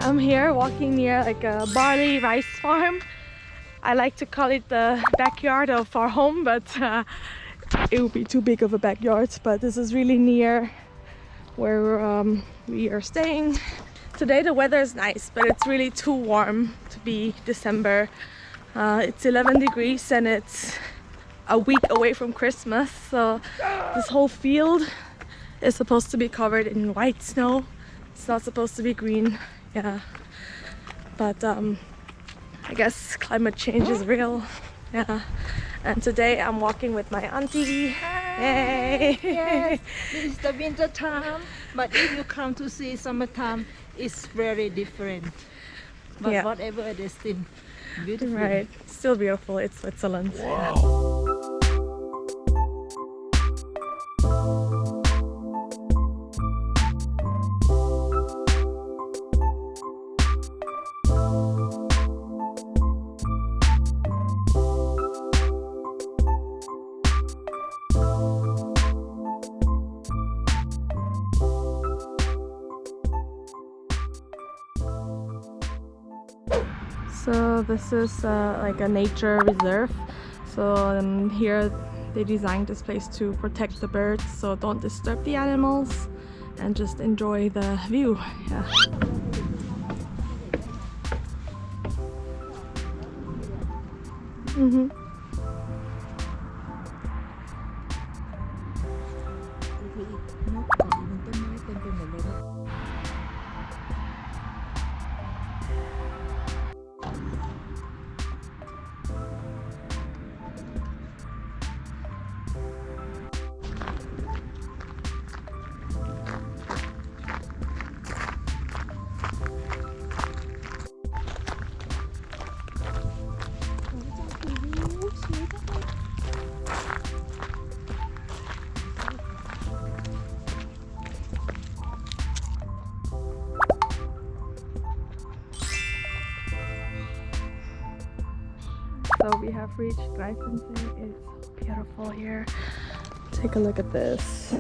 I'm here walking near like a barley rice farm. I like to call it the backyard of our home, but it would be too big of a backyard. But this is really near where we are staying. Today the weather is nice, but it's really too warm to be December. It's 11 degrees and it's a week away from Christmas, so this whole field is supposed to be covered in white snow. It's not supposed to be green, yeah. But I guess climate change is real, yeah. And today I'm walking with my auntie. Hey! Yes, this is the winter time, but if you come to see summertime, it's very different. But yeah, whatever it is, still beautiful. right, still beautiful. It's Switzerland. Wow. So this is like a nature reserve. So here they designed this place to protect the birds, so don't disturb the animals and just enjoy the view. Yeah. Mm-hmm. So we have reached Greifensee. It's beautiful here. Take a look at this.